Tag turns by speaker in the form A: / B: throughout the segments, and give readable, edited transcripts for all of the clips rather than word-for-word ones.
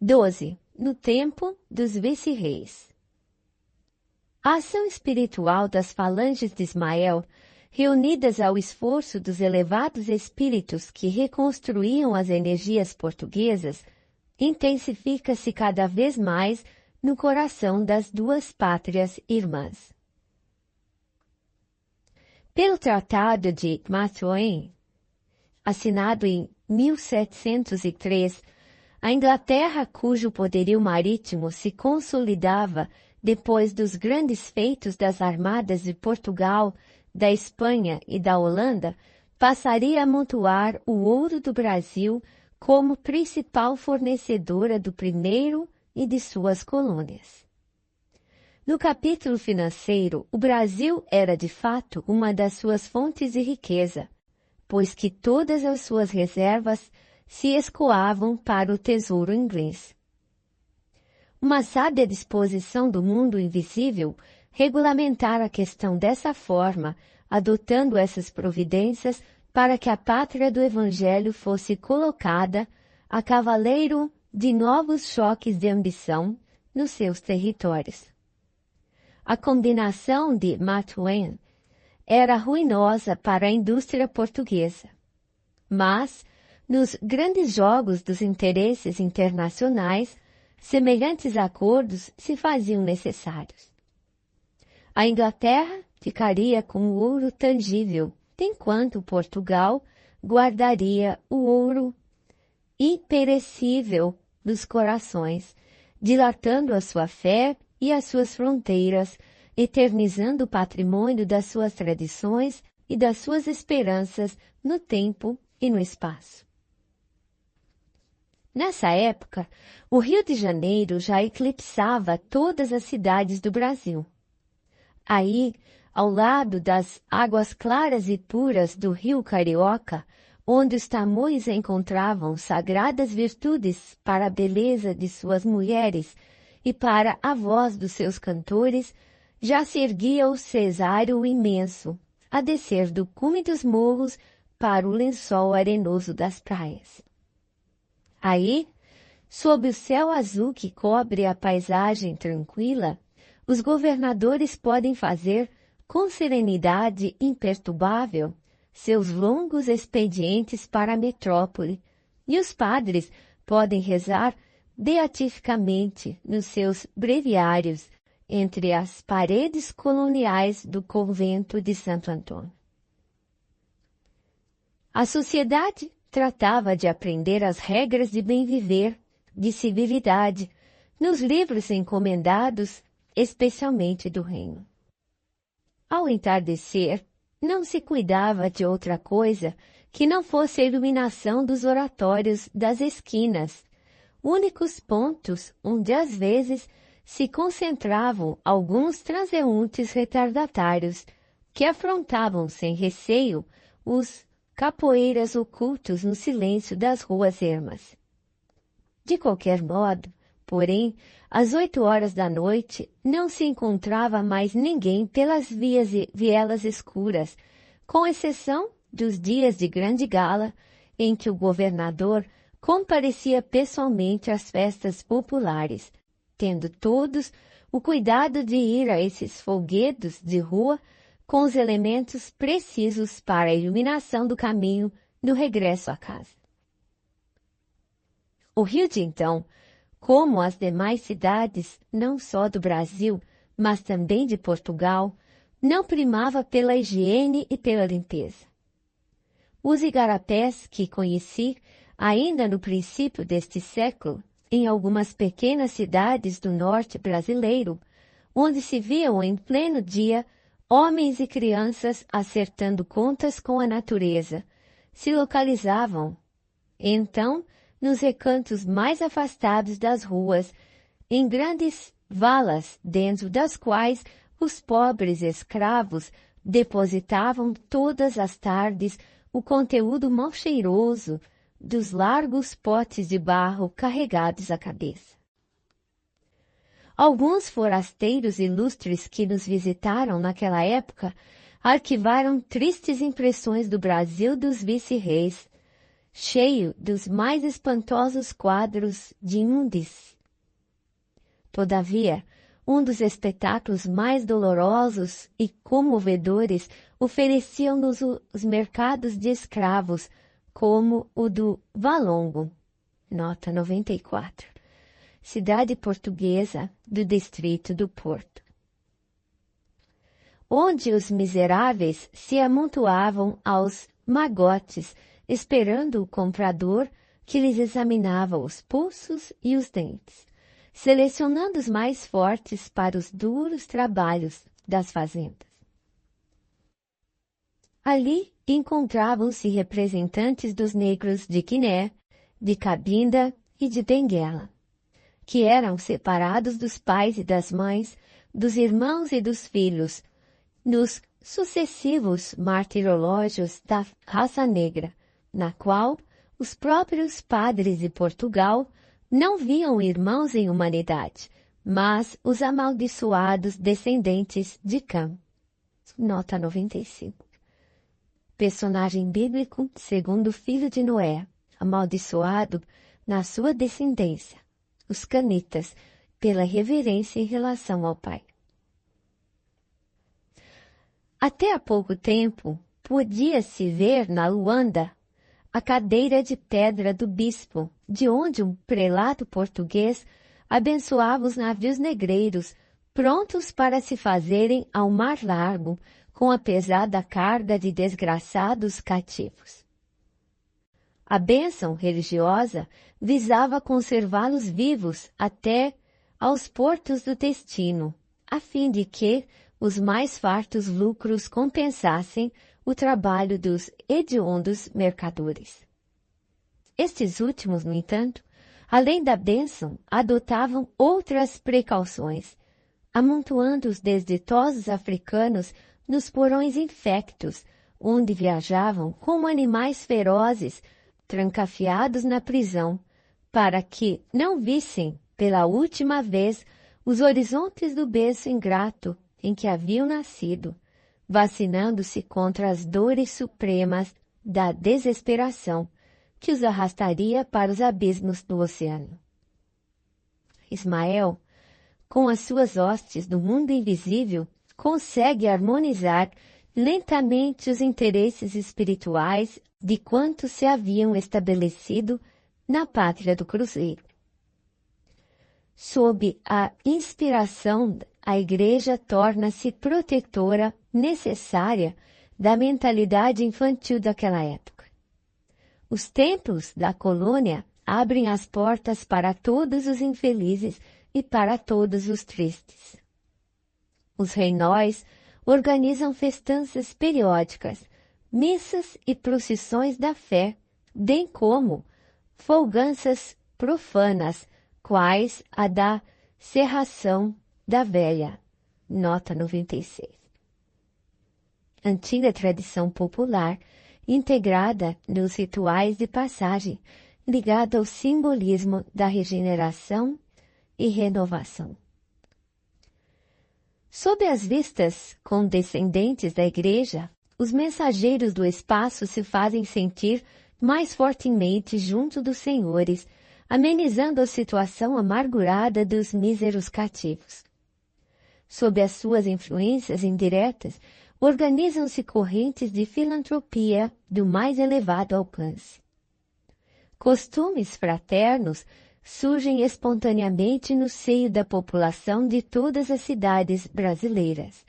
A: 12. No tempo dos vice-reis. A ação espiritual das falanges de Ismael, reunidas ao esforço dos elevados espíritos que reconstruíam as energias portuguesas, intensifica-se cada vez mais no coração das duas pátrias irmãs. Pelo Tratado de Methuen, assinado em 1703, a Inglaterra, cujo poderio marítimo se consolidava depois dos grandes feitos das armadas de Portugal, da Espanha e da Holanda, passaria a amontoar o ouro do Brasil como principal fornecedora do primeiro e de suas colônias. No capítulo financeiro, o Brasil era de fato uma das suas fontes de riqueza, pois que todas as suas reservas se escoavam para o tesouro inglês. Uma sábia disposição do mundo invisível regulamentara a questão dessa forma, adotando essas providências para que a pátria do Evangelho fosse colocada a cavaleiro de novos choques de ambição nos seus territórios. A combinação de Methuen era ruinosa para a indústria portuguesa, mas, nos grandes jogos dos interesses internacionais, semelhantes acordos se faziam necessários. A Inglaterra ficaria com o ouro tangível, enquanto Portugal guardaria o ouro imperecível dos corações, dilatando a sua fé e as suas fronteiras, eternizando o patrimônio das suas tradições e das suas esperanças no tempo e no espaço. Nessa época, o Rio de Janeiro já eclipsava todas as cidades do Brasil. Aí, ao lado das águas claras e puras do Rio Carioca, onde os tamoios encontravam sagradas virtudes para a beleza de suas mulheres e para a voz dos seus cantores, já se erguia o Cesário imenso, a descer do cume dos morros para o lençol arenoso das praias. Aí, sob o céu azul que cobre a paisagem tranquila, os governadores podem fazer, com serenidade imperturbável, seus longos expedientes para a metrópole, e os padres podem rezar beatificamente nos seus breviários entre as paredes coloniais do convento de Santo Antônio. A sociedade tratava de aprender as regras de bem viver, de civilidade, nos livros encomendados, especialmente do reino. Ao entardecer, não se cuidava de outra coisa que não fosse a iluminação dos oratórios das esquinas, únicos pontos onde às vezes se concentravam alguns transeuntes retardatários que afrontavam sem receio os capoeiras ocultos no silêncio das ruas ermas. De qualquer modo, porém, às 8 horas da noite não se encontrava mais ninguém pelas vias e vielas escuras, com exceção dos dias de grande gala, em que o governador comparecia pessoalmente às festas populares, tendo todos o cuidado de ir a esses folguedos de rua com os elementos precisos para a iluminação do caminho do regresso à casa. O Rio de então, como as demais cidades, não só do Brasil, mas também de Portugal, não primava pela higiene e pela limpeza. Os igarapés que conheci, ainda no princípio deste século, em algumas pequenas cidades do norte brasileiro, onde se viam em pleno dia homens e crianças acertando contas com a natureza, se localizavam, então, nos recantos mais afastados das ruas, em grandes valas, dentro das quais os pobres escravos depositavam todas as tardes o conteúdo mal cheiroso dos largos potes de barro carregados à cabeça. Alguns forasteiros ilustres que nos visitaram naquela época arquivaram tristes impressões do Brasil dos vice-reis, cheio dos mais espantosos quadros de imundície. Todavia, um dos espetáculos mais dolorosos e comovedores ofereciam-nos os mercados de escravos, como o do Valongo, nota 94, cidade portuguesa do distrito do Porto, onde os miseráveis se amontoavam aos magotes, esperando o comprador que lhes examinava os pulsos e os dentes, selecionando os mais fortes para os duros trabalhos das fazendas. Ali encontravam-se representantes dos negros de Guiné, de Cabinda e de Benguela, que eram separados dos pais e das mães, dos irmãos e dos filhos, nos sucessivos martirológios da raça negra, na qual os próprios padres de Portugal não viam irmãos em humanidade, mas os amaldiçoados descendentes de Cã. Nota 95. Personagem bíblico, segundo o filho de Noé, amaldiçoado na sua descendência, os canitas, pela reverência em relação ao pai. Até há pouco tempo, podia-se ver na Luanda a cadeira de pedra do bispo, de onde um prelado português abençoava os navios negreiros, prontos para se fazerem ao mar largo, com a pesada carga de desgraçados cativos. A bênção religiosa visava conservá-los vivos até aos portos do destino, a fim de que os mais fartos lucros compensassem o trabalho dos hediondos mercadores. Estes últimos, no entanto, além da bênção, adotavam outras precauções, amontoando os desditosos africanos nos porões infectos, onde viajavam como animais ferozes, trancafiados na prisão, para que não vissem, pela última vez, os horizontes do berço ingrato em que haviam nascido, vacinando-se contra as dores supremas da desesperação que os arrastaria para os abismos do oceano. Ismael, com as suas hostes do mundo invisível, consegue harmonizar lentamente os interesses espirituais de quantos se haviam estabelecido na pátria do cruzeiro. Sob a inspiração, a Igreja torna-se protetora necessária da mentalidade infantil daquela época. Os templos da colônia abrem as portas para todos os infelizes e para todos os tristes. Os reinóis organizam festanças periódicas, missas e procissões da fé, bem como folganças profanas, quais a da Cerração da Velha, nota 96. Antiga tradição popular, integrada nos rituais de passagem, ligada ao simbolismo da regeneração e renovação. Sob as vistas condescendentes da Igreja, os mensageiros do espaço se fazem sentir mais fortemente junto dos senhores, amenizando a situação amargurada dos míseros cativos. Sob as suas influências indiretas, organizam-se correntes de filantropia do mais elevado alcance. Costumes fraternos surgem espontaneamente no seio da população de todas as cidades brasileiras.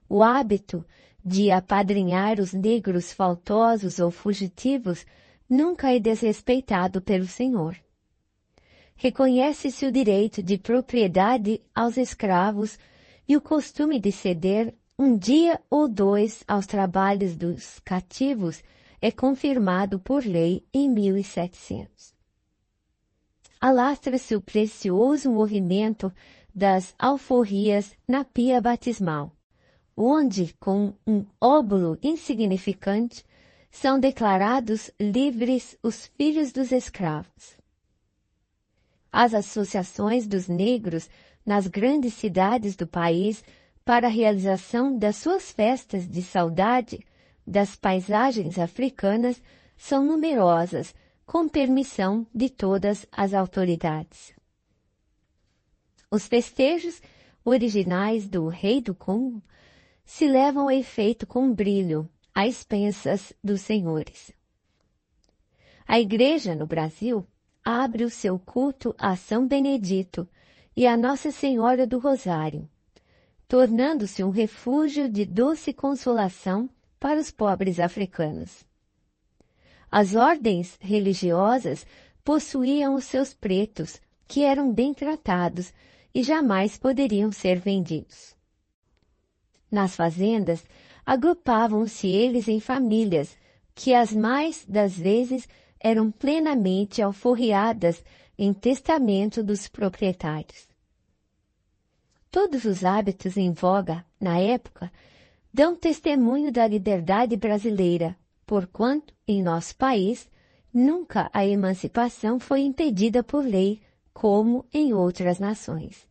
A: O hábito de apadrinhar os negros faltosos ou fugitivos nunca é desrespeitado pelo Senhor. Reconhece-se o direito de propriedade aos escravos e o costume de ceder um dia ou dois aos trabalhos dos cativos é confirmado por lei em 1700. Alastra-se o precioso movimento das alforrias na pia batismal, onde, com um óbolo insignificante, são declarados livres os filhos dos escravos. As associações dos negros nas grandes cidades do país para a realização das suas festas de saudade das paisagens africanas são numerosas, com permissão de todas as autoridades. Os festejos originais do Rei do Congo se levam a efeito com brilho, às expensas dos senhores. A Igreja no Brasil abre o seu culto a São Benedito e a Nossa Senhora do Rosário, tornando-se um refúgio de doce consolação para os pobres africanos. As ordens religiosas possuíam os seus pretos, que eram bem tratados e jamais poderiam ser vendidos. Nas fazendas, agrupavam-se eles em famílias, que as mais das vezes eram plenamente alforriadas em testamento dos proprietários. Todos os hábitos em voga, na época, dão testemunho da liberdade brasileira, porquanto, em nosso país, nunca a emancipação foi impedida por lei, como em outras nações.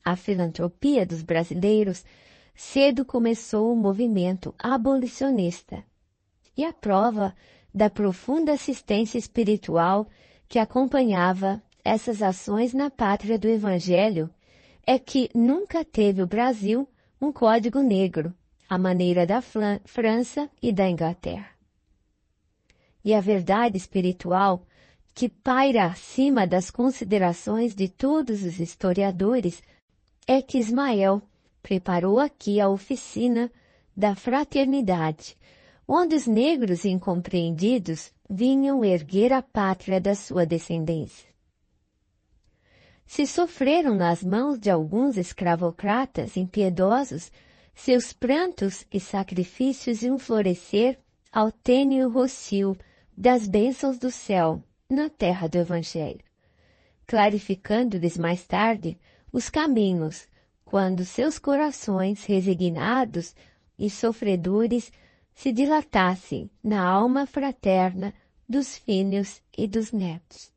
A: A filantropia dos brasileiros cedo começou o movimento abolicionista, e a prova da profunda assistência espiritual que acompanhava essas ações na pátria do Evangelho é que nunca teve o Brasil um código negro, à maneira da França e da Inglaterra. E a verdade espiritual, que paira acima das considerações de todos os historiadores, é que Ismael preparou aqui a oficina da fraternidade, onde os negros incompreendidos vinham erguer a pátria da sua descendência. Se sofreram nas mãos de alguns escravocratas impiedosos, seus prantos e sacrifícios iam florescer ao tênue rocio das bênçãos do céu na terra do Evangelho, clarificando-lhes mais tarde os caminhos, quando seus corações resignados e sofredores se dilatassem na alma fraterna dos filhos e dos netos.